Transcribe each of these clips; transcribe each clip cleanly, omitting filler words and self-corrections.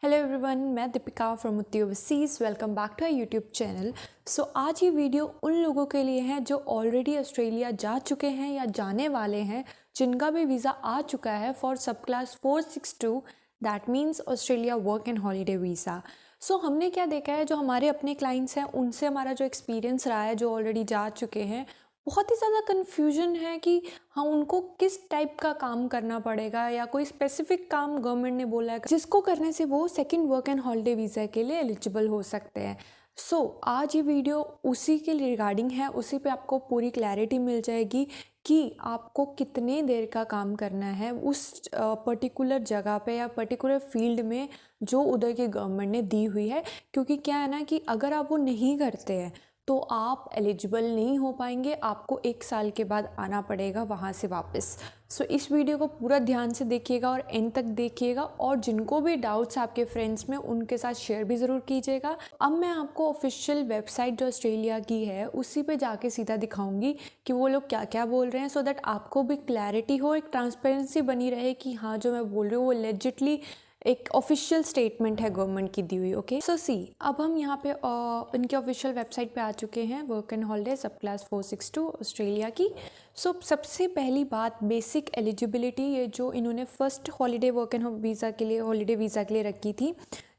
Hello everyone, मैं Deepika from Utti overseas. Welcome back to our YouTube channel. So आज ये video उन लोगों के लिए है जो ऑलरेडी ऑस्ट्रेलिया जा चुके हैं या जाने वाले हैं, जिनका भी वीज़ा आ चुका है for sub class 462, that means Australia work and holiday visa. So हमने क्या देखा है, जो हमारे अपने क्लाइंट्स हैं उनसे हमारा जो एक्सपीरियंस रहा है, जो ऑलरेडी जा चुके हैं, बहुत ही ज़्यादा कन्फ्यूजन है कि हाँ उनको किस टाइप का काम करना पड़ेगा या कोई स्पेसिफिक काम गवर्नमेंट ने बोला है जिसको करने से वो second work and holiday visa के लिए एलिजिबल हो सकते हैं। सो आज ये वीडियो उसी के रिगार्डिंग है, उसी पे आपको पूरी क्लैरिटी मिल जाएगी कि आपको कितने देर का काम करना है उस पर्टिकुलर जगह पे या पर्टिकुलर फील्ड में जो उधर की गवर्नमेंट ने दी हुई है। क्योंकि क्या है ना कि अगर आप वो नहीं करते हैं तो आप एलिजिबल नहीं हो पाएंगे, आपको 1 साल के बाद आना पड़ेगा वहाँ से वापस। सो इस वीडियो को पूरा ध्यान से देखिएगा और एंड तक देखिएगा, और जिनको भी डाउट्स आपके फ्रेंड्स में उनके साथ शेयर भी ज़रूर कीजिएगा। अब मैं आपको ऑफिशियल वेबसाइट जो ऑस्ट्रेलिया की है उसी पे जाके सीधा दिखाऊंगी कि वो लोग क्या क्या बोल रहे हैं, सो दैट आपको भी क्लैरिटी हो, एक ट्रांसपेरेंसी बनी रहे कि हाँ जो मैं बोल रही हूँ वो लेजिटली एक ऑफिशियल स्टेटमेंट है गवर्नमेंट की दी हुई। ओके, सो सी अब हम यहाँ पे इनके ऑफिशियल वेबसाइट पे आ चुके हैं, वर्क एंड हॉलीडे सब क्लास 462 ऑस्ट्रेलिया की। सो सबसे पहली बात, बेसिक एलिजिबिलिटी, ये जो इन्होंने first holiday work and visa के लिए हॉलीडे वीज़ा के लिए रखी थी,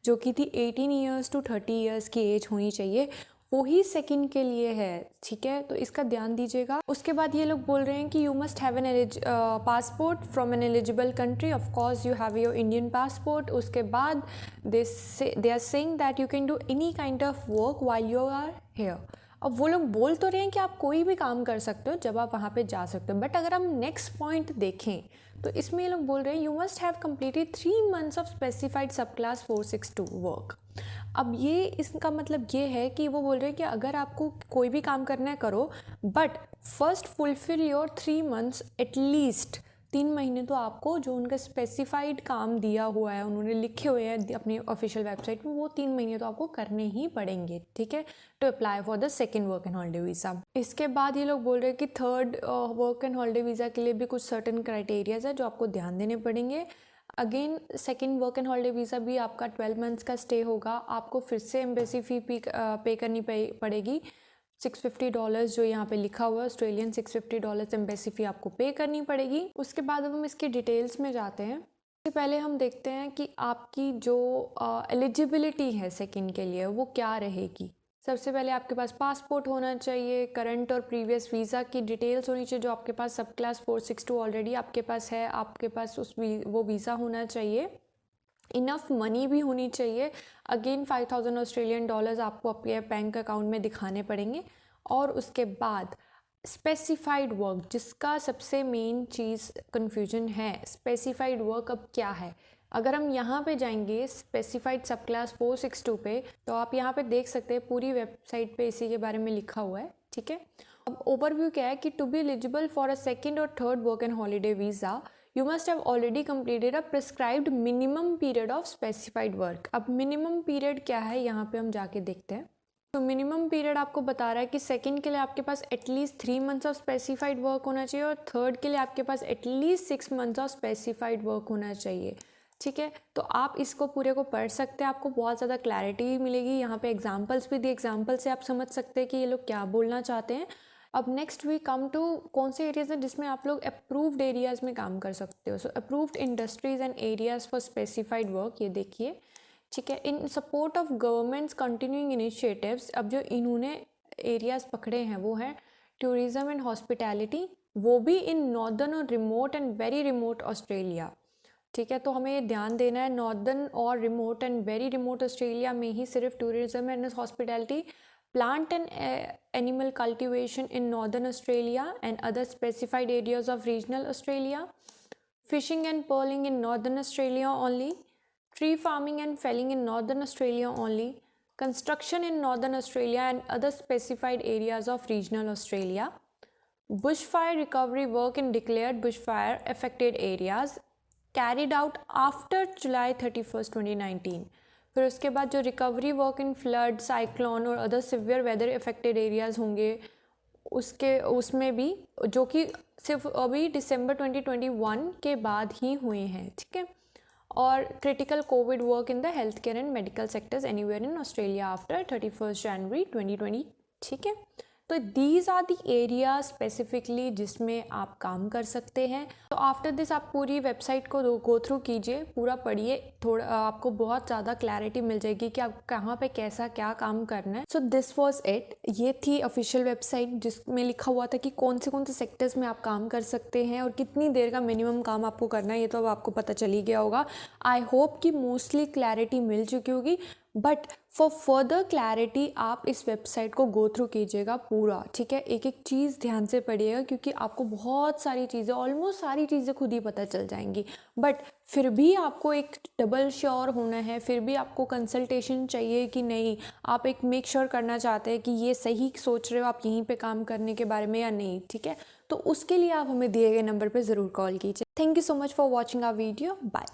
जो कि थी 18 ईयर्स टू 30 ईयर्स की एज होनी चाहिए, वही सेकंड के लिए है। ठीक है, तो इसका ध्यान दीजिएगा। उसके बाद ये लोग बोल रहे हैं कि you must have an passport from an eligible country, of course you have your Indian passport. उसके बाद they are saying that you can do any kind of work while you are here. अब वो लोग बोल तो रहे हैं कि आप कोई भी काम कर सकते हो जब आप वहाँ पे जा सकते हो, बट अगर हम नेक्स्ट पॉइंट देखें तो इसमें ये लोग बोल रहे हैं you must have completed 3 months of specified सब क्लास 462 वर्क। अब ये इसका मतलब ये है कि वो बोल रहे हैं कि अगर आपको कोई भी काम करना है करो, but first fulfil your 3 months, at least 3 महीने तो आपको जो उनका स्पेसिफाइड काम दिया हुआ है, उन्होंने लिखे हुए हैं अपनी ऑफिशियल वेबसाइट में, वो 3 महीने तो आपको करने ही पड़ेंगे। ठीक है, to apply for the second work and holiday visa. इसके बाद ये लोग बोल रहे हैं कि third work and holiday visa के लिए भी कुछ सर्टेन क्राइटेरियाज है जो आपको ध्यान देने पड़ेंगे। Again second work and holiday visa भी आपका 12 months का स्टे होगा, आपको फिर से एम्बेसी फ़ी पे करनी पड़ेगी $650, जो यहाँ पे लिखा हुआ है ऑस्ट्रेलियन $650 एम्बेसी फ़ी आपको पे करनी पड़ेगी। उसके बाद अब हम इसकी डिटेल्स में जाते हैं। इससे पहले हम देखते हैं कि आपकी जो एलिजिबिलिटी है सेकेंड के लिए वो क्या रहेगी। सबसे पहले आपके पास पासपोर्ट होना चाहिए, करंट और प्रीवियस वीज़ा की डिटेल्स होनी चाहिए जो आपके पास सब क्लास 462 ऑलरेडी आपके पास है, आपके पास वो वीज़ा होना चाहिए। इनफ मनी भी होनी चाहिए, अगेन 5000 ऑस्ट्रेलियन डॉलर्स आपको अपने बैंक अकाउंट में दिखाने पड़ेंगे। और उसके बाद स्पेसिफाइड वर्क, जिसका सबसे मेन चीज़ कन्फ्यूजन है, स्पेसिफाइड वर्क अब क्या है। अगर हम यहाँ पे जाएंगे स्पेसिफाइड सब क्लास 462 पे, तो आप यहाँ पे देख सकते हैं पूरी वेबसाइट पे इसी के बारे में लिखा हुआ है। ठीक है, अब ओवरव्यू क्या है कि to be eligible for a second और third work and holiday visa you must have already completed a prescribed minimum period of specified work। अब minimum period क्या है यहाँ पे हम जाके देखते हैं। तो मिनिमम पीरियड आपको बता रहा है कि सेकंड के लिए आपके पास at least 3 months of specified work होना चाहिए और थर्ड के लिए आपके पास at least 6 months of specified work होना चाहिए। ठीक है, तो आप इसको पूरे को पढ़ सकते हैं, आपको बहुत ज़्यादा क्लैरिटी मिलेगी। यहाँ पे एग्जाम्पल्स भी दिए, एग्जाम्पल से आप समझ सकते हैं कि ये लोग क्या बोलना चाहते हैं। अब नेक्स्ट वी कम टू कौन से एरियाज़ हैं जिसमें आप लोग अप्रूव्ड एरियाज़ में काम कर सकते हो। So approved industries and areas for specified work, ये देखिए। ठीक है, in support of governments continuing initiatives, अब जो इन्होंने एरियाज़ पकड़े हैं वो हैं टूरिज़्म एंड हॉस्पिटैलिटी, वो भी इन नॉर्दर्न और remote and very remote Australia. ठीक है, तो हमें ये ध्यान देना है, नॉर्दर्न और remote and very remote Australia में ही सिर्फ tourism and hospitality, plant and animal cultivation in northern Australia and other specified areas of regional Australia, fishing and pearling in northern Australia only, tree farming and felling in northern Australia only, construction in northern Australia and other specified areas of regional Australia, bushfire recovery work in declared bushfire affected areas carried out after July 31st 2019। फिर उसके बाद जो recovery work in flood, cyclone और other severe weather affected areas होंगे उसमें भी, जो कि सिर्फ अभी दिसंबर 2021 के बाद ही हुए हैं। ठीक है, और critical covid work in the health care and medical sectors anywhere in Australia after 31 January 2020। ठीक है, तो these are the area specifically जिसमें आप काम कर सकते हैं। तो आफ्टर दिस आप पूरी वेबसाइट को गो थ्रू कीजिए, पूरा पढ़िए, थोड़ा आपको बहुत ज़्यादा क्लैरिटी मिल जाएगी कि आप कहाँ पे कैसा क्या काम करना है। So this was it. ये थी ऑफिशियल वेबसाइट जिसमें लिखा हुआ था कि कौन से सेक्टर्स में आप काम कर सकते हैं और कितनी देर का मिनिमम काम आपको करना है। ये तो अब आपको पता चल ही गया होगा। आई होप कि मोस्टली क्लैरिटी मिल चुकी होगी, बट फॉर फर्दर क्लैरिटी आप इस वेबसाइट को गो थ्रू कीजिएगा पूरा। ठीक है, एक एक चीज़ ध्यान से पढ़िएगा क्योंकि आपको बहुत सारी चीज़ें, ऑलमोस्ट सारी चीज़ें खुद ही पता चल जाएंगी। बट फिर भी आपको एक डबल श्योर होना है, फिर भी आपको कंसल्टेशन चाहिए कि नहीं, आप एक मेक श्योर करना चाहते हैं कि ये सही सोच रहे हो आप यहीं पे काम करने के बारे में या नहीं। ठीक है, तो उसके लिए आप हमें दिए गए नंबर पर ज़रूर कॉल कीजिए। Thank you so much for watching our video. Bye.